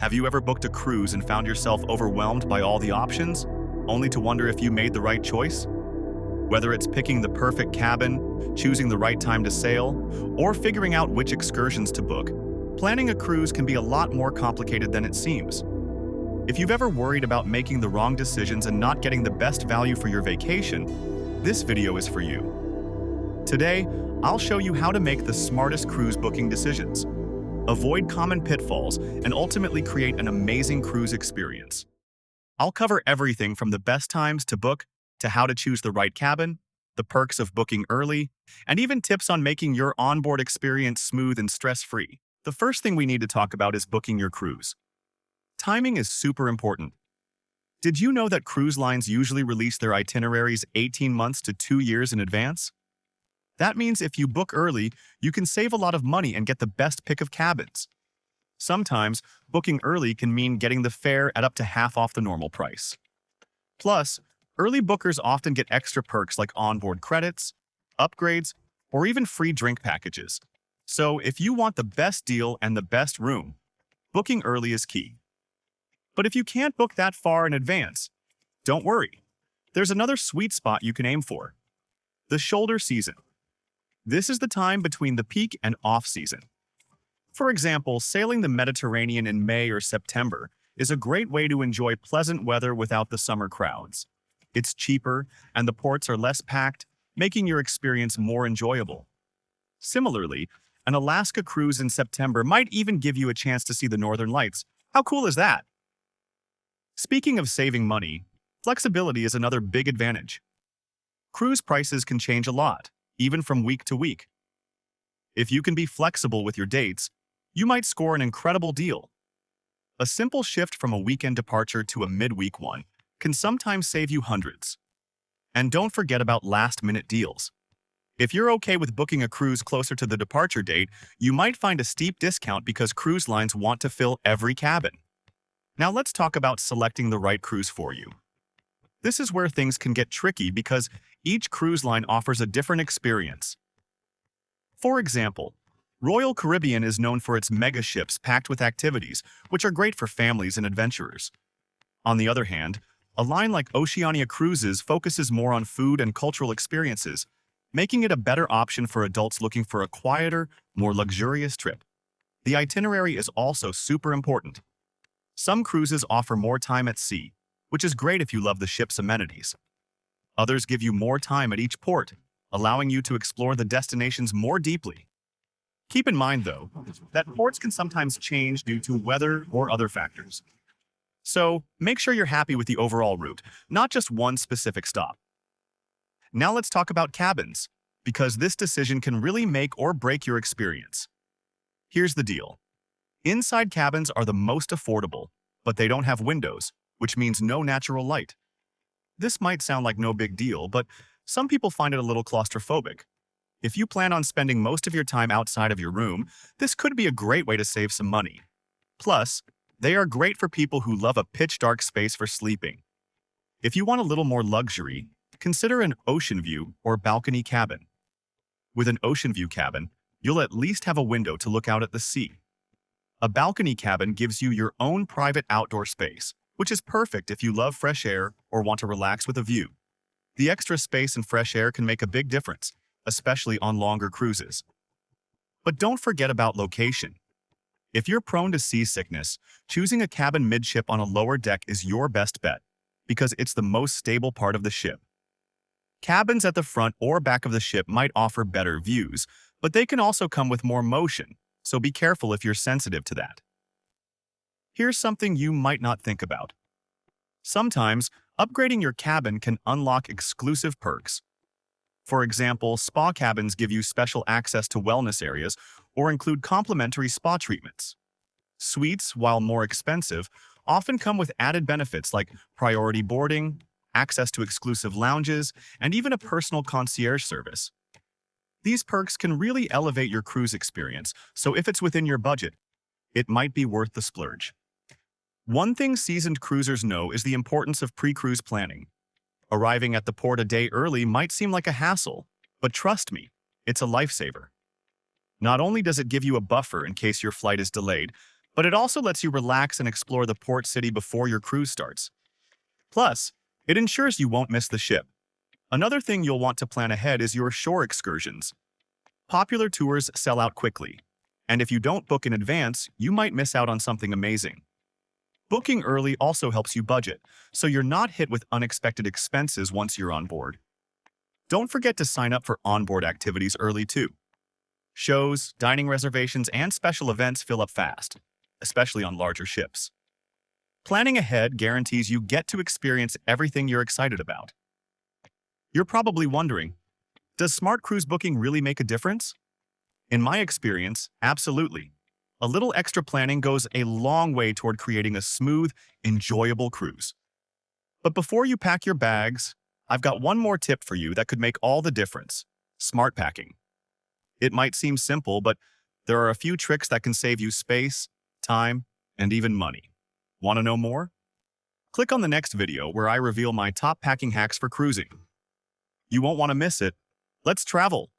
Have you ever booked a cruise and found yourself overwhelmed by all the options, only to wonder if you made the right choice? Whether it's picking the perfect cabin, choosing the right time to sail, or figuring out which excursions to book, planning a cruise can be a lot more complicated than it seems. If you've ever worried about making the wrong decisions and not getting the best value for your vacation, this video is for you. Today, I'll show you how to make the smartest cruise booking decisions, avoid common pitfalls, and ultimately create an amazing cruise experience. I'll cover everything from the best times to book, to how to choose the right cabin, the perks of booking early, and even tips on making your onboard experience smooth and stress-free. The first thing we need to talk about is booking your cruise. Timing is super important. Did you know that cruise lines usually release their itineraries 18 months to 2 years in advance? That means if you book early, you can save a lot of money and get the best pick of cabins. Sometimes, booking early can mean getting the fare at up to half off the normal price. Plus, early bookers often get extra perks like onboard credits, upgrades, or even free drink packages. So if you want the best deal and the best room, booking early is key. But if you can't book that far in advance, don't worry. There's another sweet spot you can aim for: the shoulder season. This is the time between the peak and off-season. For example, sailing the Mediterranean in May or September is a great way to enjoy pleasant weather without the summer crowds. It's cheaper, and the ports are less packed, making your experience more enjoyable. Similarly, an Alaska cruise in September might even give you a chance to see the Northern Lights. How cool is that? Speaking of saving money, flexibility is another big advantage. Cruise prices can change a lot, even from week to week. If you can be flexible with your dates, you might score an incredible deal. A simple shift from a weekend departure to a midweek one can sometimes save you hundreds. And don't forget about last-minute deals. If you're okay with booking a cruise closer to the departure date, you might find a steep discount because cruise lines want to fill every cabin. Now let's talk about selecting the right cruise for you. This is where things can get tricky because each cruise line offers a different experience. For example, Royal Caribbean is known for its mega ships packed with activities, which are great for families and adventurers. On the other hand, a line like Oceania Cruises focuses more on food and cultural experiences, making it a better option for adults looking for a quieter, more luxurious trip. The itinerary is also super important. Some cruises offer more time at sea, which is great if you love the ship's amenities. Others give you more time at each port, allowing you to explore the destinations more deeply. Keep in mind, though, that ports can sometimes change due to weather or other factors. So, make sure you're happy with the overall route, not just one specific stop. Now let's talk about cabins, because this decision can really make or break your experience. Here's the deal. Inside cabins are the most affordable, but they don't have windows, which means no natural light. This might sound like no big deal, but some people find it a little claustrophobic. If you plan on spending most of your time outside of your room, this could be a great way to save some money. Plus, they are great for people who love a pitch-dark space for sleeping. If you want a little more luxury, consider an ocean view or balcony cabin. With an ocean view cabin, you'll at least have a window to look out at the sea. A balcony cabin gives you your own private outdoor space, which is perfect if you love fresh air or want to relax with a view. The extra space and fresh air can make a big difference, especially on longer cruises. But don't forget about location. If you're prone to seasickness, choosing a cabin midship on a lower deck is your best bet, because it's the most stable part of the ship. Cabins at the front or back of the ship might offer better views, but they can also come with more motion, so be careful if you're sensitive to that. Here's something you might not think about. Sometimes, upgrading your cabin can unlock exclusive perks. For example, spa cabins give you special access to wellness areas or include complimentary spa treatments. Suites, while more expensive, often come with added benefits like priority boarding, access to exclusive lounges, and even a personal concierge service. These perks can really elevate your cruise experience, so if it's within your budget, it might be worth the splurge. One thing seasoned cruisers know is the importance of pre-cruise planning. Arriving at the port a day early might seem like a hassle, but trust me, it's a lifesaver. Not only does it give you a buffer in case your flight is delayed, but it also lets you relax and explore the port city before your cruise starts. Plus, it ensures you won't miss the ship. Another thing you'll want to plan ahead is your shore excursions. Popular tours sell out quickly, and if you don't book in advance, you might miss out on something amazing. Booking early also helps you budget, so you're not hit with unexpected expenses once you're on board. Don't forget to sign up for onboard activities early too. Shows, dining reservations, and special events fill up fast, especially on larger ships. Planning ahead guarantees you get to experience everything you're excited about. You're probably wondering, does smart cruise booking really make a difference? In my experience, absolutely. A little extra planning goes a long way toward creating a smooth, enjoyable cruise. But before you pack your bags, I've got one more tip for you that could make all the difference: smart packing. It might seem simple, but there are a few tricks that can save you space, time, and even money. Want to know more? Click on the next video where I reveal my top packing hacks for cruising. You won't want to miss it. Let's travel!